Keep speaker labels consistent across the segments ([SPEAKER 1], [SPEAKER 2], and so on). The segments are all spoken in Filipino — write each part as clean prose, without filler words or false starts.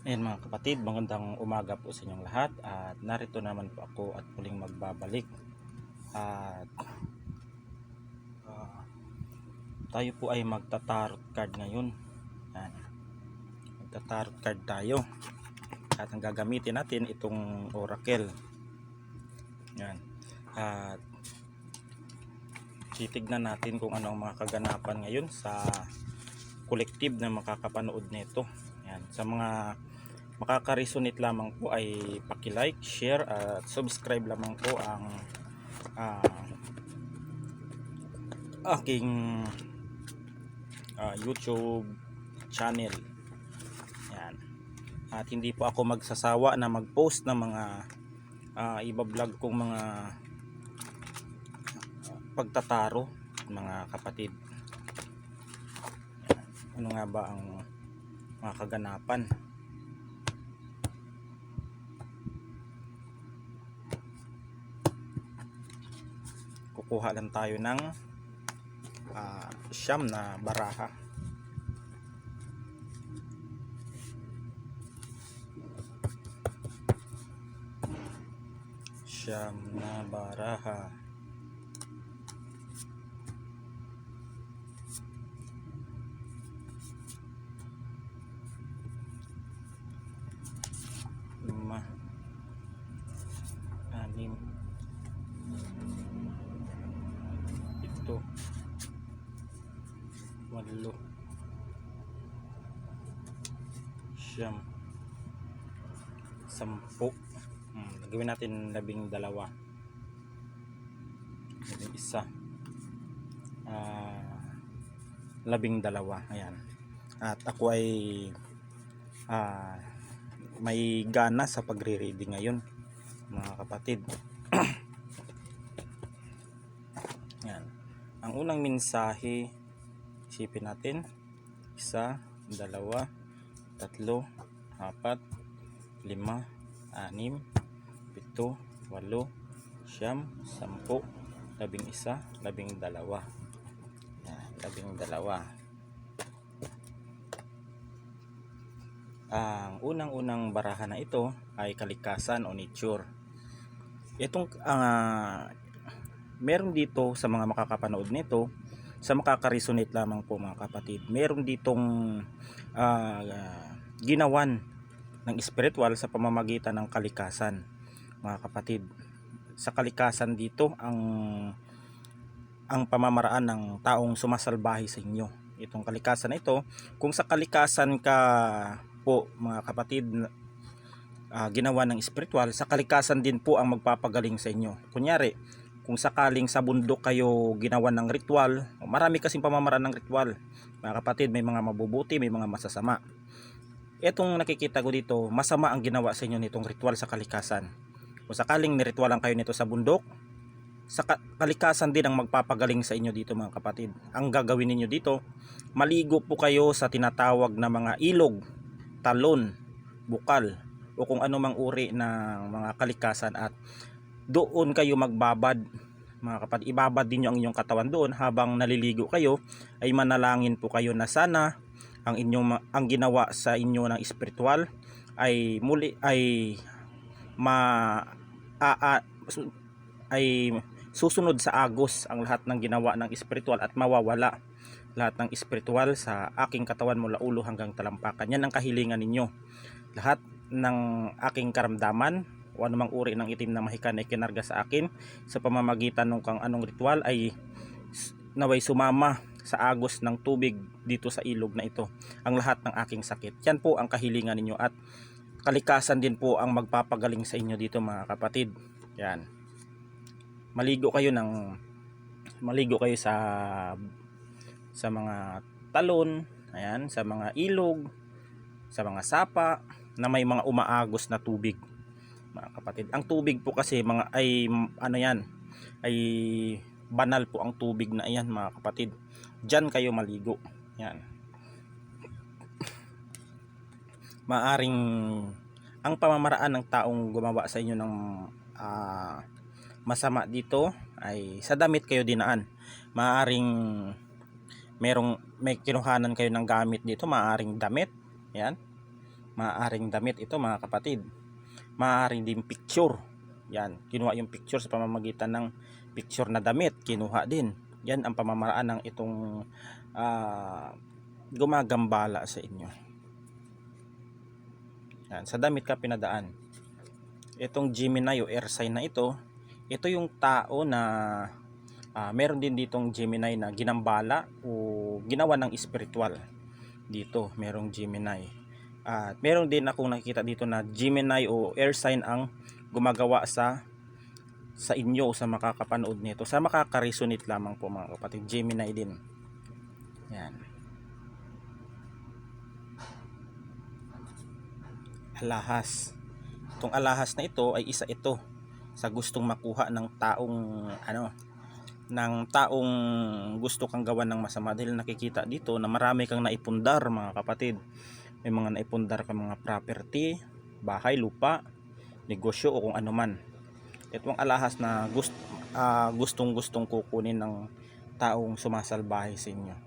[SPEAKER 1] Ayan mga kapatid, magandang umaga po sa inyong lahat at narito naman po ako at muling magbabalik at ah, tayo po ay magta-tarot card ngayon. Ayan, magta-tarot card tayo at ang gagamitin natin itong oracle. Ayan, at titignan natin kung ano ang mga kaganapan ngayon sa collective na makakapanood nito. Ayan, sa mga makaka-resonate lamang po ay paki-like, share at subscribe lamang po ang aking YouTube channel. Yan. At hindi po ako magsasawa na mag-post ng mga iba-vlog kong mga pagtataro mga kapatid. Yan. Ano nga ba ang mga kaganapan? Kukuha lang tayo ng siyam na baraha. Siyam na baraha. Lima, anim, ito, walo, siyam, sampu. Gawin natin 12, 12. Ayan. At ako ay may gana sa pagre-reading ngayon mga kapatid. Ayan. Ang unang mensahe, isipin natin 1, 2, 3, 4, 5, 6, 7, 8, 8, 9, 10, 11, 12. Yan, 12. Ang unang-unang baraha na ito ay kalikasan o nature. Itong meron dito sa mga makakapanood nito, sa makaka-resonate lamang po mga kapatid, meron ditong ginawan ng spiritual sa pamamagitan ng kalikasan mga kapatid. Sa kalikasan dito ang pamamaraan ng taong sumasalbahe sa inyo. Itong kalikasan na ito, kung sa kalikasan ka po mga kapatid ginawa ng spiritual, sa kalikasan din po ang magpapagaling sa inyo. Kunyari, kung sakaling sa bundok kayo ginawa ng ritual, marami kasing pamamaraan ng ritual mga kapatid, may mga mabubuti, may mga masasama. Etong nakikita ko dito, masama ang ginawa sa inyo nitong ritual sa kalikasan. Kung sakaling niritualan kayo nito sa bundok, sa kalikasan din ang magpapagaling sa inyo dito mga kapatid. Ang gagawin niyo dito, maligo po kayo sa tinatawag na mga ilog, talon, bukal, o kung ano mang uri ng mga kalikasan, at doon kayo magbabad mga kapatid. Ibabad din nyo ang inyong katawan doon habang naliligo kayo, ay manalangin po kayo na sana ang ginawa sa inyo ng espiritual ay muli ay susunod sa agos ang lahat ng ginawa ng espiritual, at mawawala lahat ng espiritual sa aking katawan mula ulo hanggang talampakan. Yan ang kahilingan ninyo. Lahat ng aking karamdaman o anumang uri ng itim na mahika na ikinarga sa akin sa pamamagitan ng kang anong ritual ay naway sumama sa agos ng tubig dito sa ilog na ito, ang lahat ng aking sakit. Yan po ang kahilingan ninyo, at kalikasan din po ang magpapagaling sa inyo dito mga kapatid. Yan. Maligo kayo sa mga talon, ayan, sa mga ilog, sa mga sapa na may mga umaagos na tubig mga kapatid. Ang tubig po kasi ay banal po ang tubig na iyan mga kapatid. Diyan kayo maligo. Yan. Maaring ang pamamaraan ng taong gumawa sa inyo ng masama dito ay sa damit kayo dinaan. Maaring may kinuhanan kayo ng gamit dito, maaring damit. Yan. Maaaring damit ito mga kapatid, maaaring din picture. Yan, kinuha yung picture sa pamamagitan ng picture na damit, kinuha din. Yan ang pamamaraan ng itong gumagambala sa inyo. Yan, sa damit ka pinadaan. Itong Gemini o air sign na ito yung tao na meron din ditong Gemini na ginambala o ginawa ng spiritual. Dito merong Gemini. At meron din akong nakikita dito na Gemini o air sign ang gumagawa sa inyo o sa makakapanood nito. Sa makaka-resonate lamang po mga kapatid, Gemini din. Yan. Alahas. Itong alahas na ito ay isa ito sa gustong makuha ng taong gusto kang gawan ng masama, dahil nakikita dito na marami kang naipundar mga kapatid. May mga naipundar kang mga property, bahay, lupa, negosyo o kung ano man. Itong alahas na gustong kukunin ng taong sumasalbahe sa inyo.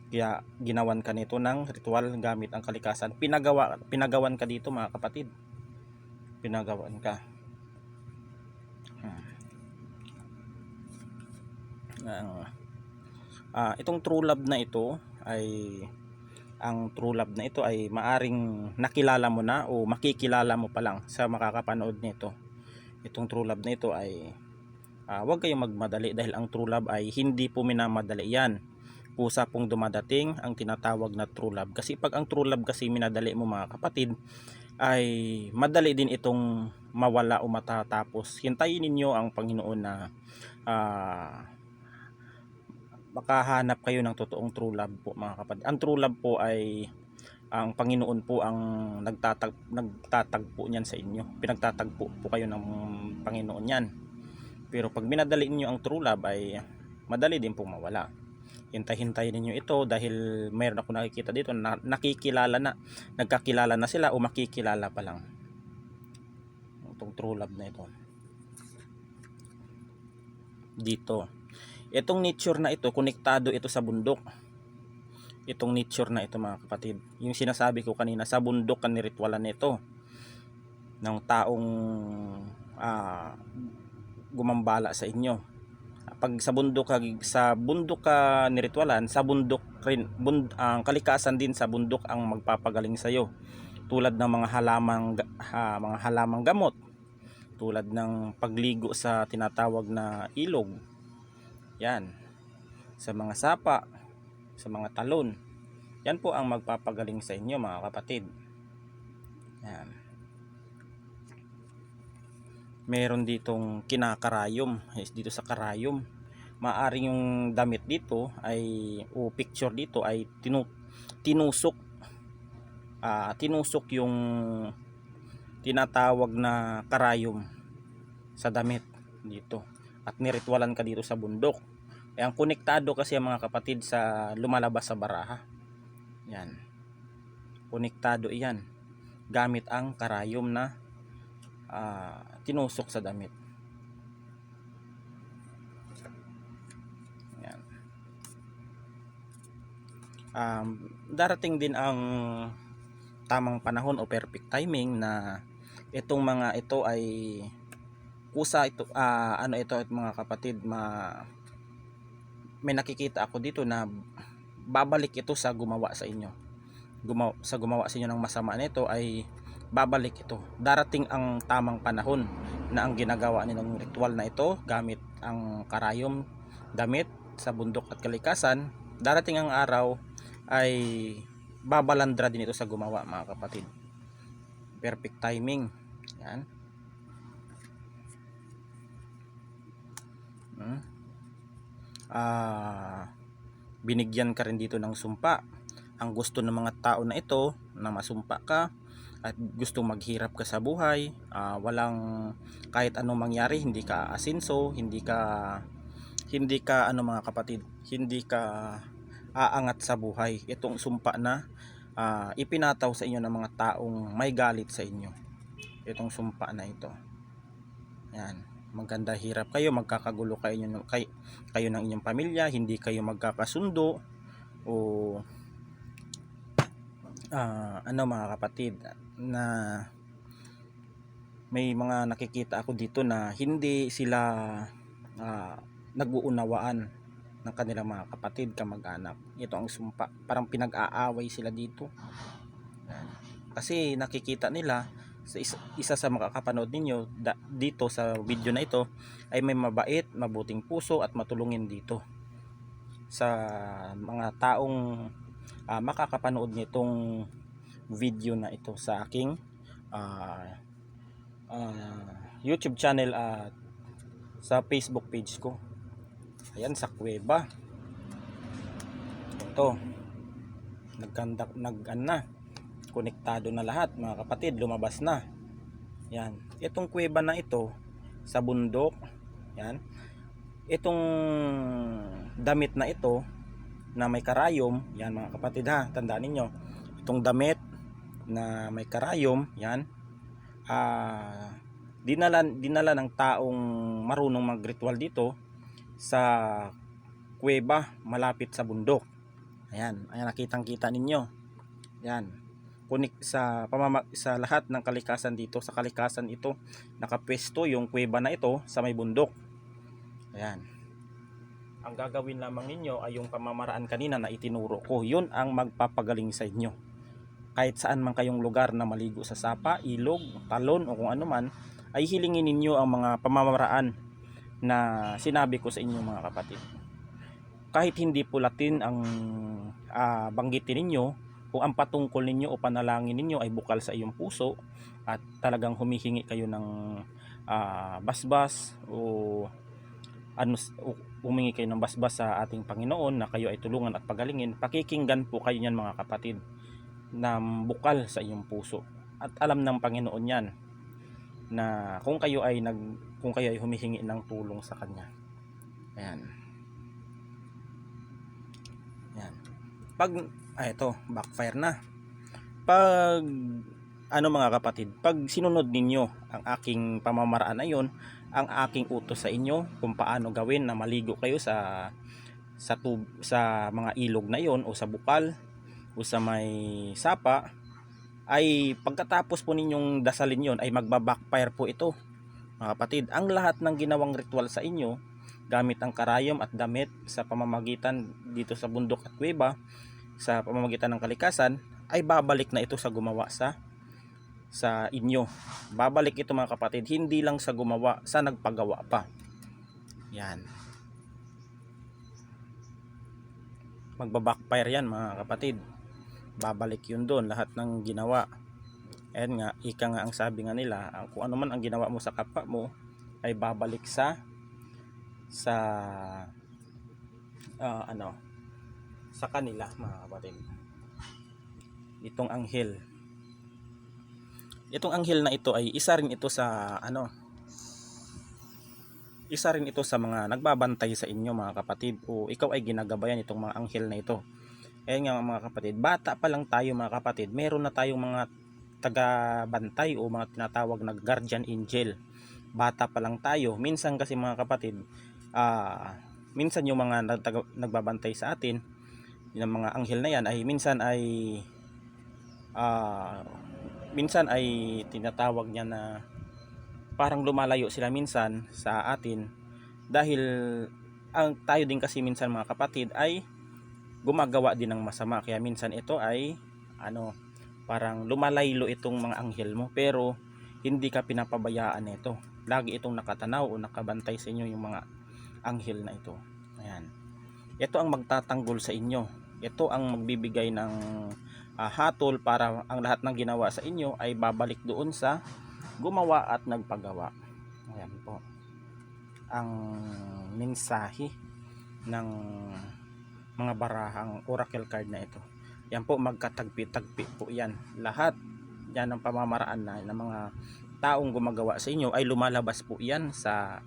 [SPEAKER 1] Kaya ginawan ka nito ng ritual gamit ang kalikasan. Pinagawan ka dito mga kapatid. Pinagawan ka. Itong true love na ito ay maaring nakilala mo na o makikilala mo pa lang sa makakapanood nito. Itong true love na ito ay huwag kayong magmadali, dahil ang true love ay hindi po minamadali yan. Pusa pong dumadating ang tinatawag na true love. Kasi pag ang true love kasi minadali mo mga kapatid, ay madali din itong mawala o matatapos. Hintayin ninyo ang Panginoon na makahanap kayo ng totoong true love po mga kapatid. Ang true love po ay ang Panginoon po ang nagtatagpo niyan sa inyo. Pinagtatagpo po kayo ng Panginoon niyan. Pero pag minadali niyo ang true love ay madali din pong mawala. Hintay-hintayin niyo ito, dahil mayroon ako nakikita dito na nagkakilala na sila o makikilala pa lang. Itong true love na ito. Dito. Itong nature na ito, konektado ito sa bundok. Itong nature na ito mga kapatid, yung sinasabi ko kanina, sa bundok kan niritwalan nito ng taong gumambala sa inyo. Pag sa bundok ka niritwalan, sa bundok rin, ang kalikasan din sa bundok ang magpapagaling sa iyo. Tulad ng mga halamang gamot, tulad ng pagligo sa tinatawag na ilog. Yan. Sa mga sapa, sa mga talon. Yan po ang magpapagaling sa inyo mga kapatid. Yan. Meron ditong kinakarayom. Dito sa karayom, maaring yung damit dito ay o picture dito ay tinusok yung tinatawag na karayom sa damit dito, at niritwalan ka dito sa bundok. Ang konektado kasi ang mga kapatid sa lumalabas sa baraha. Yan. Konektado iyan gamit ang karayom na tinusok sa damit. Yan. Darating din ang tamang panahon o perfect timing na itong mga ito ay kusa ito mga kapatid, may nakikita ako dito na babalik ito sa gumawa sa inyo. Gumawa sa inyo ng masama nito ay babalik ito. Darating ang tamang panahon na ang ginagawa nilang ritual na ito gamit ang karayom, damit sa bundok at kalikasan, darating ang araw ay babalandra din ito sa gumawa mga kapatid. Perfect timing. Yan. Binigyan ka rin dito ng sumpa. Ang gusto ng mga tao na ito na masumpa ka at gustong maghirap ka sa buhay, walang kahit anong mangyari, hindi ka asinso, hindi ka mga kapatid, hindi ka aangat sa buhay. Itong sumpa na ipinataw sa inyo ng mga taong may galit sa inyo. Itong sumpa na ito. Yan. Maganda hirap kayo, magkakagulo kayo ng inyong pamilya, hindi kayo magkakasundo, o ano mga kapatid, na may mga nakikita ako dito na hindi sila nag-uunawaan ng kanilang mga kapatid, kamag-anak. Ito ang sumpa, parang pinag-aaway sila dito. Kasi nakikita nila sa isa sa makakapanood ninyo dito sa video na ito ay may mabait, mabuting puso at matulungin dito sa mga taong makakapanood nitong video na ito sa aking YouTube channel at sa Facebook page ko. Ayan, sa kuweba ito konektado na lahat mga kapatid, lumabas na. Yan, itong kuweba na ito sa bundok. Yan, itong damit na ito na may karayom, yan mga kapatid ha, tandaan ninyo, itong damit na may karayom, yan dinala ng taong marunong mag-ritual dito sa kuweba malapit sa bundok. Ayan, nakitang-kita ninyo. Yan, sa lahat ng kalikasan dito, sa kalikasan ito nakapwesto yung kuweba na ito sa may bundok. Ayan, ang gagawin lamang ninyo ay yung pamamaraan kanina na itinuro ko. Yun ang magpapagaling sa inyo. Kahit saan man kayong lugar na maligo sa sapa, ilog, talon o kung ano man, ay hilingin ninyo ang mga pamamaraan na sinabi ko sa inyo mga kapatid. Kahit hindi po Latin ang banggitin ninyo, kung ang patungkol ninyo o panalangin ninyo ay bukal sa iyong puso at talagang humihingi kayo ng basbas o humingi kayo ng basbas sa ating Panginoon na kayo ay tulungan at pagalingin, pakikinggan po kayo niyan mga kapatid, na bukal sa iyong puso. At alam ng Panginoon yan na kung kayo ay humihingi ng tulong sa Kanya. Ayan. Ayan. Ito, backfire na. Pag mga kapatid, pag sinunod ninyo ang aking pamamaraan na yon, ang aking utos sa inyo kung paano gawin na maligo kayo sa mga ilog na yon o sa bukal o sa may sapa, ay pagkatapos po ninyong dasalin yon ay magbabackfire po ito mga kapatid. Ang lahat ng ginawang ritual sa inyo gamit ang karayom at damit sa pamamagitan dito sa bundok at kuweba, sa pamamagitan ng kalikasan, ay babalik na ito sa gumawa sa inyo. Babalik ito mga kapatid, hindi lang sa gumawa, sa nagpagawa pa. Yan, magbabackfire yan mga kapatid. Babalik yun doon, lahat ng ginawa. Ayan nga, ika nga ang sabi nga nila, kung ano man ang ginawa mo sa kapwa mo ay babalik sa kanila mga kapatid. Itong anghel na ito ay isa rin ito sa mga nagbabantay sa inyo mga kapatid, o ikaw ay ginagabayan itong mga anghel na ito. Ayan nga mga kapatid, bata pa lang tayo mga kapatid, meron na tayong mga taga-bantay o mga tinatawag na guardian angel. Bata pa lang tayo. Minsan kasi mga kapatid, minsan yung mga nagbabantay sa atin, yung mga anghel na yan, ay minsan ay tinatawag niya na parang lumalayo sila minsan sa atin, dahil tayo din kasi minsan mga kapatid ay gumagawa din ng masama, kaya minsan ito ay parang lumalaylo itong mga anghel mo, pero hindi ka pinapabayaan nito. Lagi itong nakatanaw o nakabantay sa inyo yung mga anghel na ito. Ayan, ito ang magtatanggol sa inyo, ito ang magbibigay ng hatol para ang lahat ng ginawa sa inyo ay babalik doon sa gumawa at nagpagawa. Ayan po ang mensahe ng mga barahang oracle card na ito. Yan po, magkatagpi-tagpi po yan. Lahat yan ng pamamaraan ng mga taong gumagawa sa inyo ay lumalabas po yan sa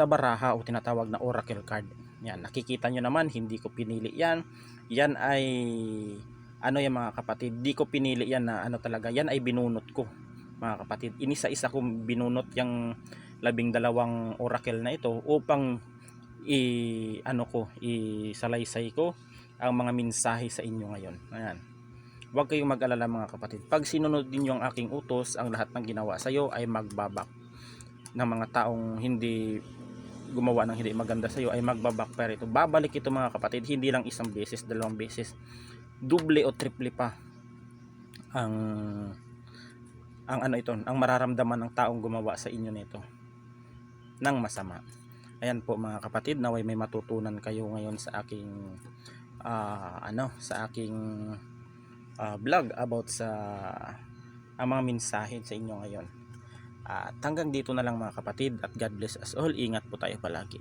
[SPEAKER 1] baraha o tinatawag na oracle card. Yan, nakikita nyo naman, hindi ko pinili yan. Yan ay yan mga kapatid, di ko pinili yan na talaga. Yan ay binunot ko mga kapatid. Inisa-isa kong binunot yung 12 oracle na ito upang isalaysay ko ang mga mensahe sa inyo ngayon. Ayan. Huwag kayong mag-alala mga kapatid. Pag sinunod ninyo ang aking utos, ang lahat ng ginawa sa iyo ay magbabak. Ng mga taong hindi gumawa ng hindi maganda sa iyo ay magbabakfire ito. Babalik ito mga kapatid, hindi lang isang beses, dalawang beses, double o triple pa ang ano ito, ang mararamdaman ng taong gumawa sa inyo nito ng masama. Ayan po mga kapatid, naway may matutunan kayo ngayon sa aking sa aking vlog about sa ang mga mensahe sa inyo ngayon. At hanggang dito na lang mga kapatid, at God bless us all. Ingat po tayo palagi.